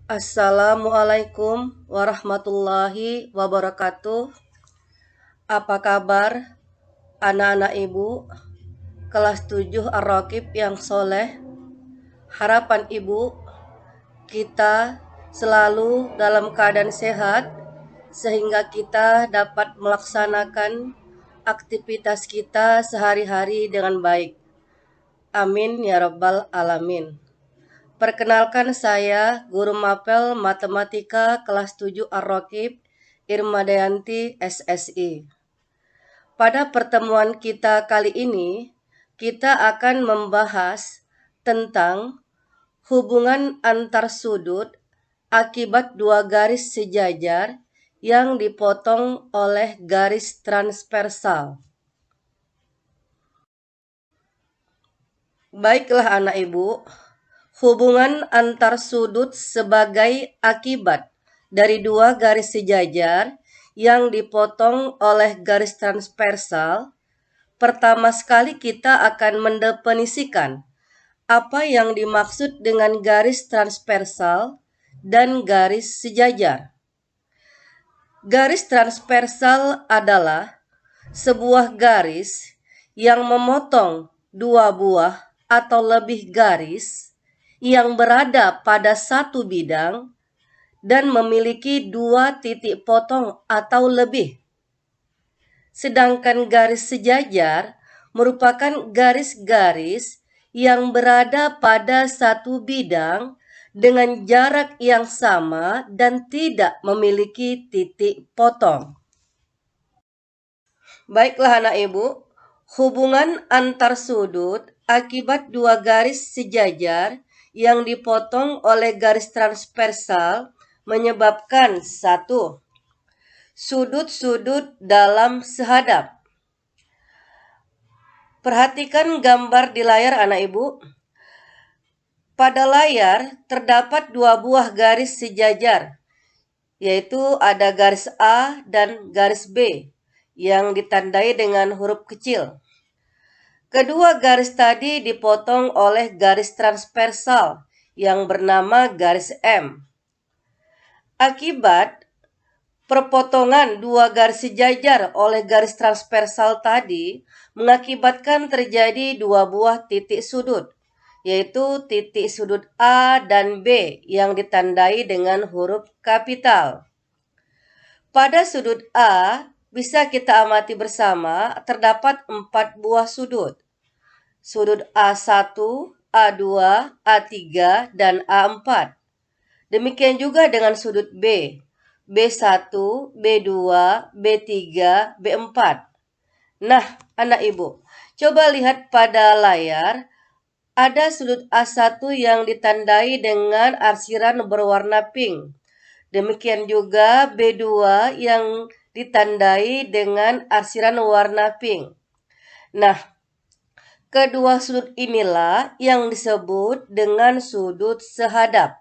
Assalamualaikum warahmatullahi wabarakatuh. Apa kabar anak-anak ibu kelas 7 Ar-Raqib yang soleh? Harapan ibu kita selalu dalam keadaan sehat sehingga kita dapat melaksanakan aktivitas kita sehari-hari dengan baik. Amin ya rabbal alamin. Perkenalkan, saya Guru Mapel Matematika kelas 7 Ar-Raqib Irmadayanti SSI. Pada pertemuan kita kali ini, kita akan membahas tentang hubungan antar sudut akibat dua garis sejajar yang dipotong oleh garis transversal. Baiklah anak ibu, hubungan antar sudut sebagai akibat dari dua garis sejajar yang dipotong oleh garis transversal. Pertama sekali kita akan mendefinisikan apa yang dimaksud dengan garis transversal dan garis sejajar. Garis transversal adalah sebuah garis yang memotong dua buah atau lebih garis yang berada pada satu bidang dan memiliki dua titik potong atau lebih. Sedangkan garis sejajar merupakan garis-garis yang berada pada satu bidang dengan jarak yang sama dan tidak memiliki titik potong. Baiklah anak ibu, hubungan antar sudut akibat dua garis sejajar yang dipotong oleh garis transversal menyebabkan 1. Sudut-sudut dalam sehadap. Perhatikan gambar di layar anak ibu. Pada layar terdapat dua buah garis sejajar, yaitu ada garis A dan garis B yang ditandai dengan huruf kecil. Kedua garis tadi dipotong oleh garis transversal yang bernama garis M. Akibat perpotongan dua garis sejajar oleh garis transversal tadi mengakibatkan terjadi dua buah titik sudut, yaitu titik sudut A dan B yang ditandai dengan huruf kapital. Pada sudut A bisa kita amati bersama terdapat 4 buah sudut. Sudut A1, A2, A3, dan A4. Demikian juga dengan sudut B, B1, B2, B3, B4. Nah, anak ibu, coba lihat pada layar, ada sudut A1 yang ditandai dengan arsiran berwarna pink. Demikian juga B2 yang ditandai dengan arsiran warna pink. Nah, kedua sudut inilah yang disebut dengan sudut sehadap.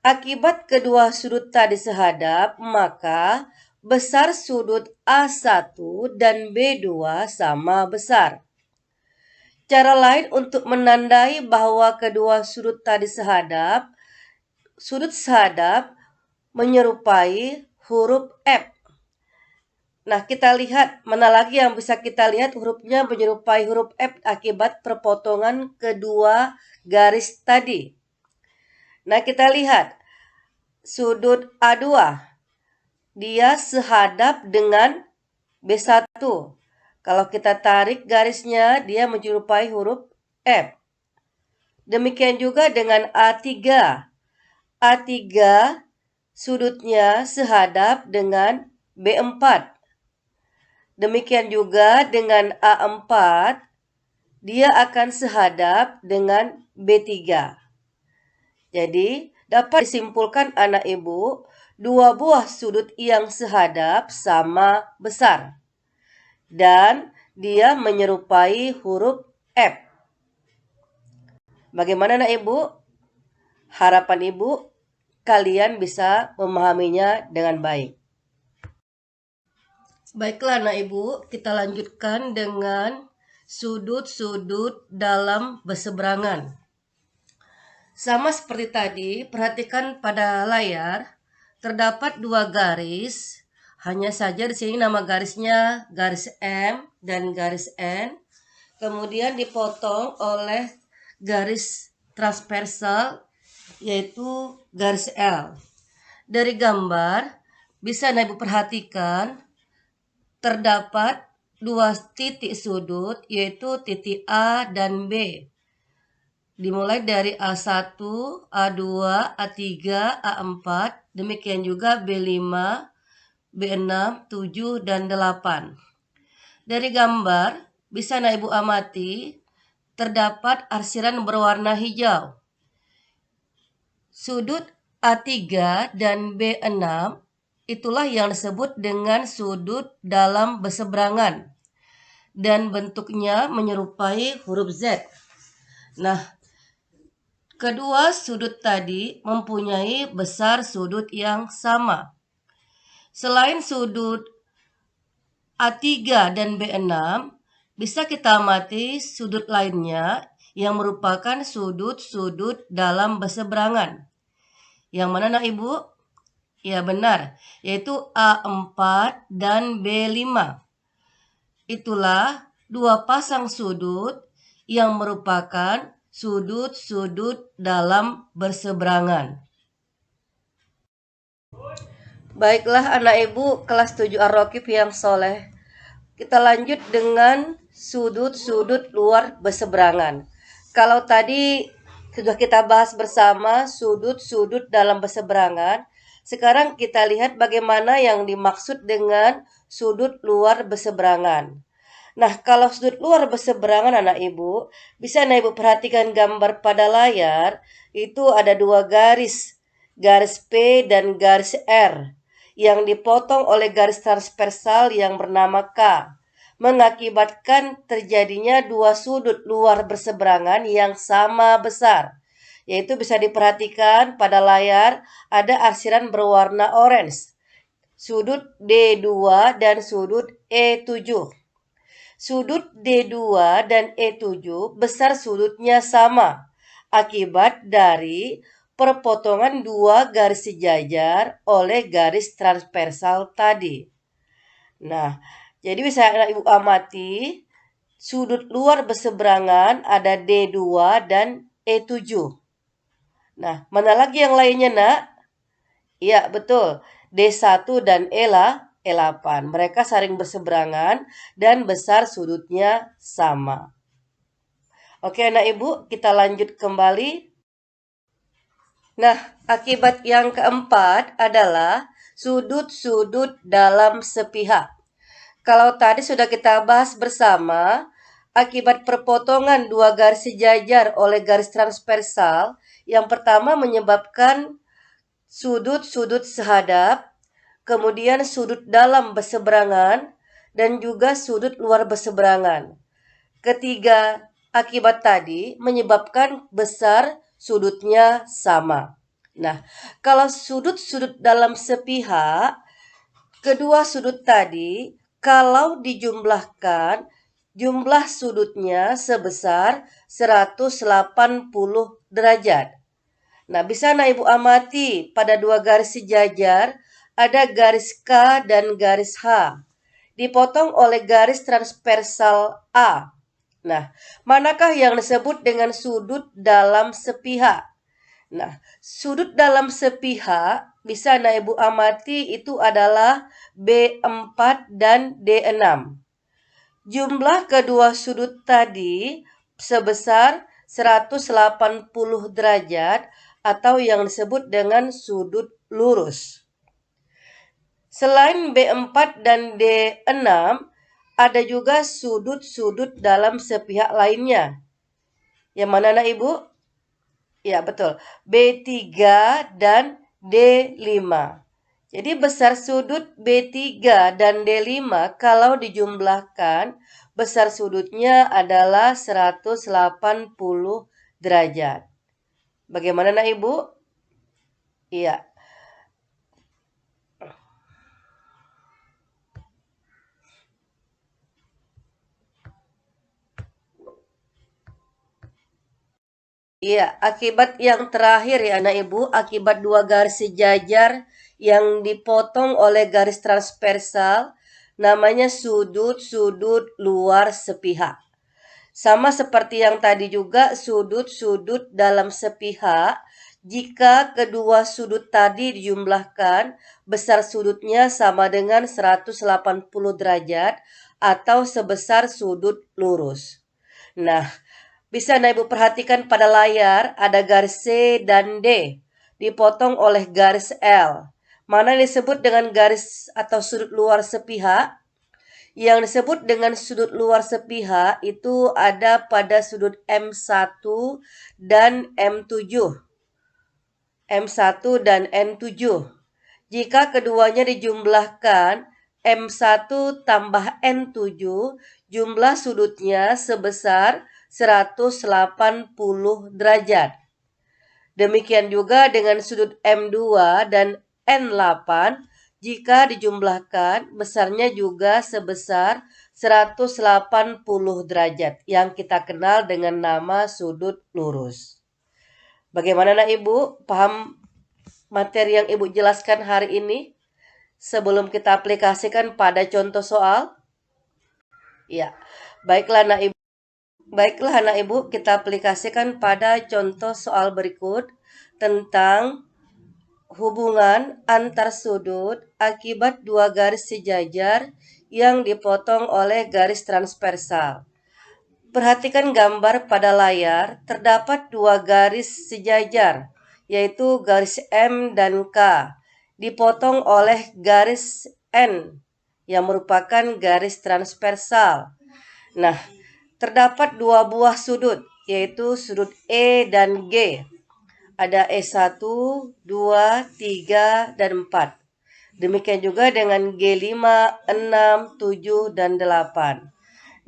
Akibat kedua sudut tadi sehadap, maka besar sudut A1 dan B2 sama besar. Cara lain untuk menandai bahwa kedua sudut tadi sehadap, sudut sehadap menyerupai huruf F. Nah, kita lihat mana lagi yang bisa kita lihat hurufnya menyerupai huruf F akibat perpotongan kedua garis tadi. Nah, kita lihat sudut A2. Dia sehadap dengan B1. Kalau kita tarik garisnya, dia menyerupai huruf F. Demikian juga dengan A3. A3 sudutnya sehadap dengan B4. Demikian juga dengan A4, dia akan sehadap dengan B3. Jadi, dapat disimpulkan anak ibu, dua buah sudut yang sehadap sama besar. Dan dia menyerupai huruf F. Bagaimana anak ibu? Harapan ibu kalian bisa memahaminya dengan baik. Baiklah anak ibu, kita lanjutkan dengan sudut-sudut dalam berseberangan. Sama seperti tadi, perhatikan pada layar, terdapat dua garis. Hanya saja di sini nama garisnya garis M dan garis N. Kemudian dipotong oleh garis transversal yaitu garis L. Dari gambar bisa Ibu perhatikan terdapat dua titik sudut yaitu titik A dan B. Dimulai dari A1, A2, A3, A4, demikian juga B5, B6, 7, dan 8. Dari gambar bisa Ibu amati terdapat arsiran berwarna hijau. Sudut A3 dan B6 itulah yang disebut dengan sudut dalam berseberangan dan bentuknya menyerupai huruf Z. Nah, kedua sudut tadi mempunyai besar sudut yang sama. Selain sudut A3 dan B6, bisa kita amati sudut lainnya yang merupakan sudut-sudut dalam berseberangan. Yang mana Ibu? Ya benar, yaitu A4 dan B5. Itulah dua pasang sudut yang merupakan sudut-sudut dalam berseberangan. Baiklah anak Ibu kelas 7 Ar-Raqib yang soleh. Kita lanjut dengan sudut-sudut luar berseberangan. Kalau tadi sudah kita bahas bersama sudut-sudut dalam berseberangan, sekarang kita lihat bagaimana yang dimaksud dengan sudut luar berseberangan. Nah, kalau sudut luar berseberangan anak Ibu, bisa anak Ibu perhatikan gambar pada layar, itu ada dua garis, garis P dan garis R, yang dipotong oleh garis transversal yang bernama K, mengakibatkan terjadinya dua sudut luar berseberangan yang sama besar. Yaitu bisa diperhatikan pada layar ada arsiran berwarna orange, sudut D2 dan sudut E7. Sudut D2 dan E7 besar sudutnya sama akibat dari perpotongan dua garis sejajar oleh garis transversal tadi. Nah, jadi bisa Ibu amati sudut luar berseberangan ada D2 dan E7. Nah, mana lagi yang lainnya, Nak? Iya, betul. D1 dan E8. Mereka saling berseberangan dan besar sudutnya sama. Oke, anak Ibu, kita lanjut kembali. Nah, akibat yang keempat adalah sudut-sudut dalam sepihak. Kalau tadi sudah kita bahas bersama, akibat perpotongan dua garis sejajar oleh garis transversal, yang pertama menyebabkan sudut-sudut sehadap, kemudian sudut dalam berseberangan, dan juga sudut luar berseberangan. Ketiga akibat tadi menyebabkan besar sudutnya sama. Nah, kalau sudut-sudut dalam sepihak, kedua sudut tadi kalau dijumlahkan, jumlah sudutnya sebesar 180 derajat. Nah, bisa Ibu amati pada dua garis sejajar ada garis K dan garis H, dipotong oleh garis transversal A. Nah, manakah yang disebut dengan sudut dalam sepihak? Nah, sudut dalam sepihak bisa Ibu amati itu adalah B4 dan D6. Jumlah kedua sudut tadi sebesar 180 derajat atau yang disebut dengan sudut lurus. Selain B4 dan D6, ada juga sudut-sudut dalam sepihak lainnya. Yang mana Ibu? Ya, betul. B3 dan D5. Jadi besar sudut B3 dan D5 kalau dijumlahkan, besar sudutnya adalah 180 derajat. Bagaimana Ibu? Iya. Iya, akibat yang terakhir ya anak ibu, akibat dua garis sejajar yang dipotong oleh garis transversal, namanya sudut-sudut luar sepihak. Sama seperti yang tadi juga, sudut-sudut dalam sepihak, jika kedua sudut tadi dijumlahkan, besar sudutnya sama dengan 180 derajat atau sebesar sudut lurus. Nah, bisa Anda Ibu perhatikan pada layar ada garis C dan D dipotong oleh garis L. Mana yang disebut dengan garis atau sudut luar sepihak? Yang disebut dengan sudut luar sepihak itu ada pada sudut M1 dan M7. M1 dan N7. Jika keduanya dijumlahkan, M1 tambah N7, jumlah sudutnya sebesar 180 derajat. Demikian juga dengan sudut M2 dan N8, jika dijumlahkan besarnya juga sebesar 180 derajat yang kita kenal dengan nama sudut lurus. Bagaimana nak Ibu? Paham materi yang Ibu jelaskan hari ini? Sebelum kita aplikasikan pada contoh soal? Ya, baiklah anak Ibu. Baiklah anak Ibu, kita aplikasikan pada contoh soal berikut tentang hubungan antar sudut akibat dua garis sejajar yang dipotong oleh garis transversal. Perhatikan gambar pada layar, terdapat dua garis sejajar, yaitu garis M dan K, dipotong oleh garis N yang merupakan garis transversal. Nah, terdapat dua buah sudut, yaitu sudut E dan G. Ada E1, 2, 3, dan 4. Demikian juga dengan G5, 6, 7, dan 8.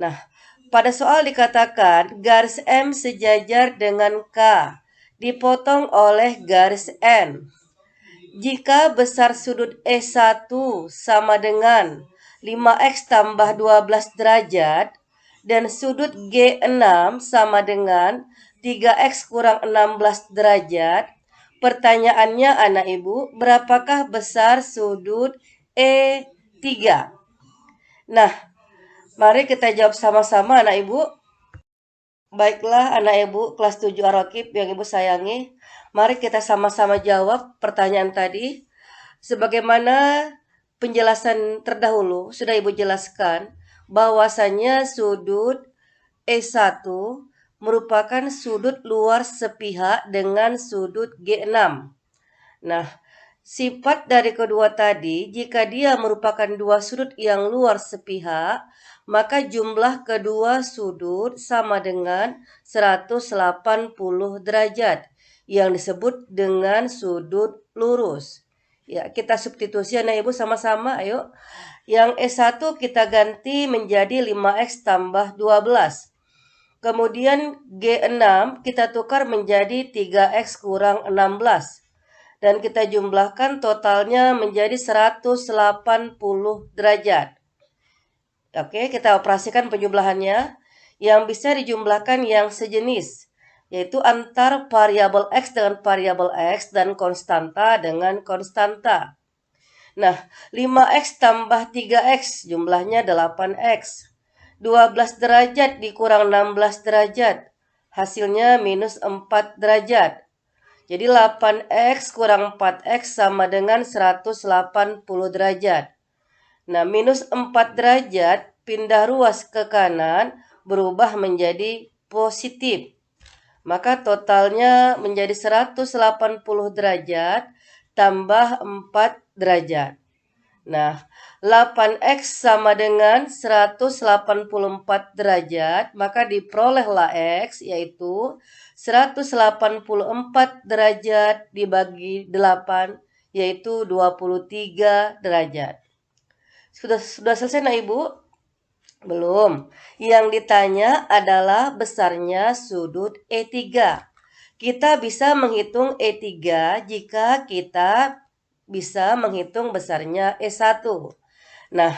Nah, pada soal dikatakan garis M sejajar dengan K, dipotong oleh garis N. Jika besar sudut E1 sama dengan 5x tambah 12 derajat, dan sudut G6 sama dengan 3x kurang 16 derajat, pertanyaannya anak ibu, berapakah besar sudut E3? Nah, mari kita jawab sama-sama anak ibu. Baiklah anak ibu kelas 7 Ar-Rakib yang ibu sayangi, mari kita sama-sama jawab pertanyaan tadi. Sebagaimana penjelasan terdahulu sudah ibu jelaskan bahwasanya sudut E1 merupakan sudut luar sepihak dengan sudut G6. Nah, sifat dari kedua tadi, jika dia merupakan dua sudut yang luar sepihak, maka jumlah kedua sudut sama dengan 180 derajat yang disebut dengan sudut lurus. Ya, kita substitusi anak ibu sama-sama, ayo. Yang E1 kita ganti menjadi 5x tambah 12. Kemudian G6 kita tukar menjadi 3x kurang 16. Dan kita jumlahkan totalnya menjadi 180 derajat. Oke, kita operasikan penjumlahannya. Yang bisa dijumlahkan yang sejenis, yaitu antar variabel X dengan variabel X dan konstanta dengan konstanta. Nah, 5x tambah 3x jumlahnya 8x. 12 derajat dikurang 16 derajat, hasilnya minus 4 derajat. Jadi 8x kurang 4x sama dengan 180 derajat. Nah, minus 4 derajat pindah ruas ke kanan berubah menjadi positif. Maka totalnya menjadi 180 derajat tambah 4 derajat. Nah, 8x sama dengan 184 derajat, maka diperolehlah x, yaitu 184 derajat dibagi 8, yaitu 23 derajat. Sudah selesai nak ibu? Belum. Yang ditanya adalah besarnya sudut E3. Kita bisa menghitung E3 jika kita bisa menghitung besarnya E1. Nah,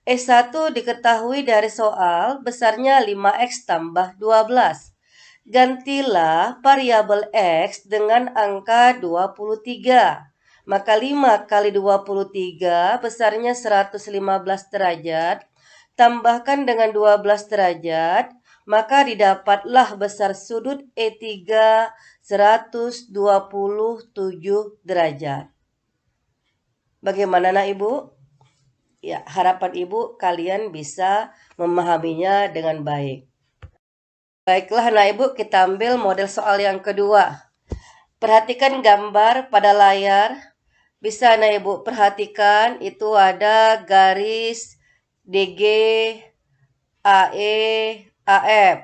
E1 diketahui dari soal besarnya 5x tambah 12. Gantilah variabel X dengan angka 23. Maka 5 kali 23 besarnya 115 derajat. Tambahkan dengan 12 derajat, maka didapatlah besar sudut E3 127 derajat. Bagaimana nak Ibu? Ya, harapan Ibu kalian bisa memahaminya dengan baik. Baiklah nak Ibu, kita ambil model soal yang kedua. Perhatikan gambar pada layar. Bisa nah Ibu perhatikan itu ada garis DG, AE, AF.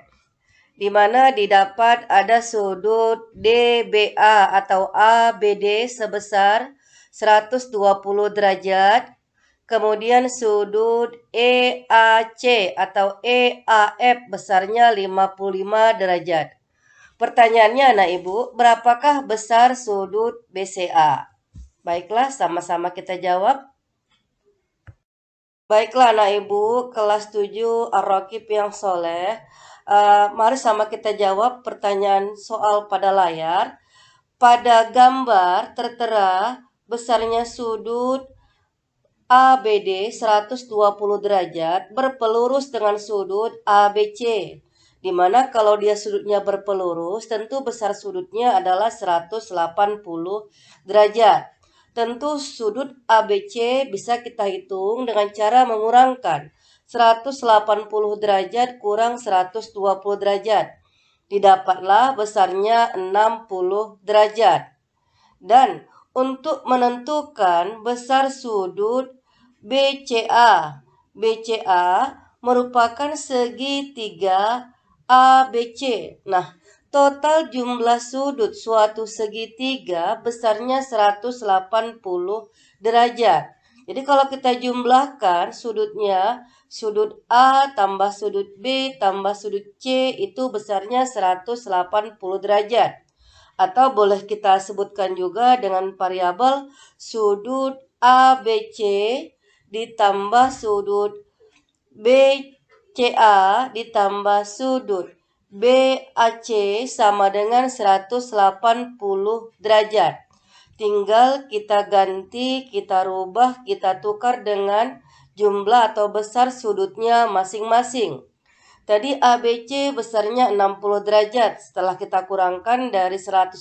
Di mana didapat ada sudut DBA atau ABD sebesar 120 derajat. Kemudian sudut EAC atau EAF besarnya 55 derajat. Pertanyaannya anak Ibu, berapakah besar sudut BCA? Baiklah, sama-sama kita jawab. Baiklah anak Ibu, kelas 7 Ar-Raqib yang soleh. Mari sama kita jawab pertanyaan soal pada layar. Pada gambar tertera besarnya sudut ABD 120 derajat berpelurus dengan sudut ABC. Di mana kalau dia sudutnya berpelurus, tentu besar sudutnya adalah 180 derajat. Tentu sudut ABC bisa kita hitung dengan cara mengurangkan 180 derajat kurang 120 derajat. Didapatlah besarnya 60 derajat. Dan untuk menentukan besar sudut BCA, BCA merupakan segitiga ABC. Nah, total jumlah sudut suatu segitiga besarnya 180 derajat. Jadi kalau kita jumlahkan sudutnya, sudut A tambah sudut B tambah sudut C itu besarnya 180 derajat. Atau boleh kita sebutkan juga dengan variabel sudut ABC ditambah sudut BCA ditambah sudut BAC sama dengan 180 derajat. Tinggal kita ganti, kita rubah, kita tukar dengan jumlah atau besar sudutnya masing-masing. Tadi ABC besarnya 60 derajat. Setelah kita kurangkan dari 180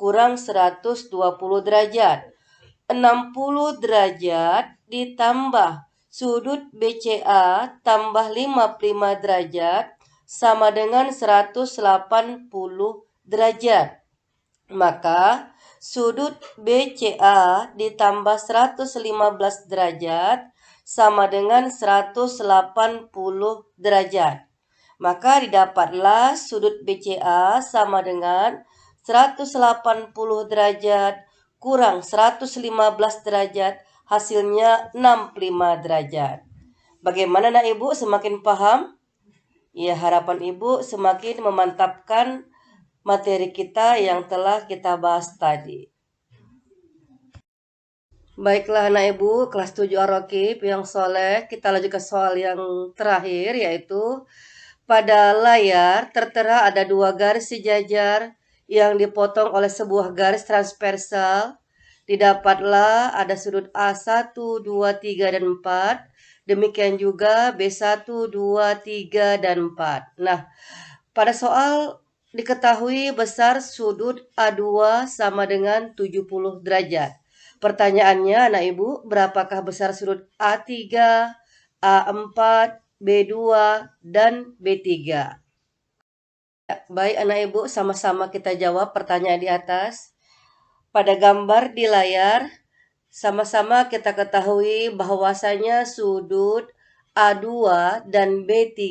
kurang 120 derajat. 60 derajat ditambah sudut BCA tambah 55 derajat sama dengan 180 derajat. Maka sudut BCA ditambah 115 derajat sama dengan 180 derajat. Maka didapatlah sudut BCA sama dengan 180 derajat kurang 115 derajat, hasilnya 65 derajat. Bagaimana nak Ibu, semakin paham? Ya, harapan Ibu semakin memantapkan materi kita yang telah kita bahas tadi. Baiklah anak Ibu, kelas 7 Ar-Raqib yang soleh, kita lanjut ke soal yang terakhir, yaitu pada layar tertera ada dua garis sejajar yang dipotong oleh sebuah garis transversal. Didapatlah ada sudut A1, 2, 3, dan 4. Demikian juga B1, 2, 3, dan 4. Nah, pada soal diketahui besar sudut A2 sama dengan 70 derajat. Pertanyaannya anak Ibu, berapakah besar sudut A3, A4, B2, dan B3? Baik anak Ibu, sama-sama kita jawab pertanyaan di atas. Pada gambar di layar, sama-sama kita ketahui bahwasanya sudut A2 dan B3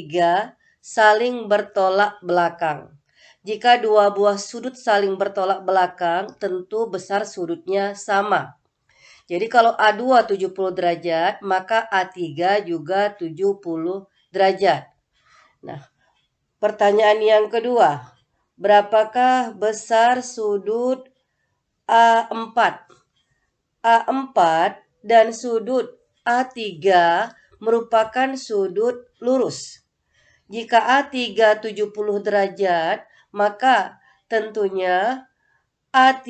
saling bertolak belakang. Jika dua buah sudut saling bertolak belakang, tentu besar sudutnya sama. Jadi kalau A2 70 derajat, maka A3 juga 70 derajat. Nah, pertanyaan yang kedua, berapakah besar sudut A4? A4 dan sudut A3 merupakan sudut lurus. Jika A3 70 derajat, maka tentunya A3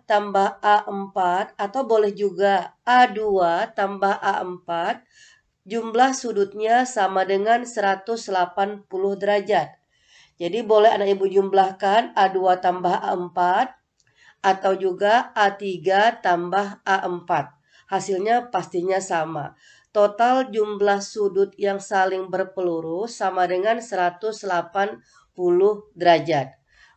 tambah A4 atau boleh juga A2 tambah A4, jumlah sudutnya sama dengan 180 derajat. Jadi boleh anak ibu jumlahkan A2 tambah A4 atau juga A3 tambah A4. Hasilnya pastinya sama. Total jumlah sudut yang saling berpeluru sama dengan 180 derajat.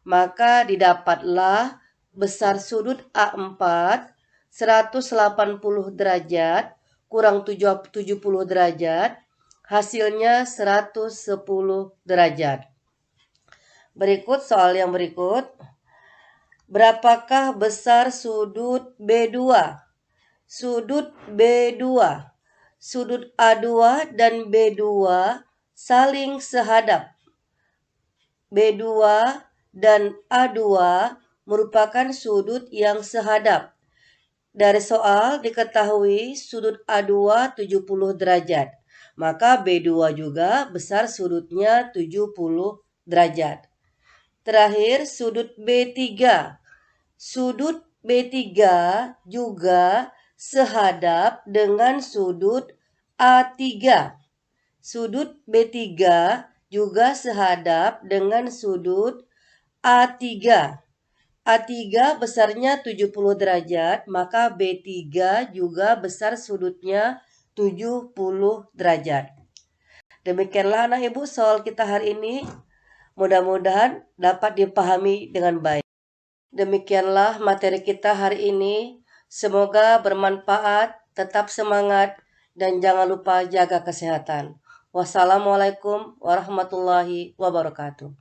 Maka didapatlah besar sudut A4 180 derajat kurang 70 derajat, hasilnya 110 derajat. Berikut soal yang berikut. Berapakah besar sudut B2? Sudut B2, sudut A2 dan B2 saling sehadap. B2 dan A2 merupakan sudut yang sehadap. Dari soal diketahui sudut A2 70 derajat. Maka B2 juga besar sudutnya 70 derajat. Terakhir sudut B3. Sudut B3 juga sehadap dengan sudut A3. Sudut B3 juga sehadap dengan sudut A3. A3 besarnya 70 derajat, maka B3 juga besar sudutnya 70 derajat. Demikianlah anak ibu soal kita hari ini. Mudah-mudahan dapat dipahami dengan baik. Demikianlah materi kita hari ini. Semoga bermanfaat, tetap semangat, dan jangan lupa jaga kesehatan. Wassalamualaikum warahmatullahi wabarakatuh.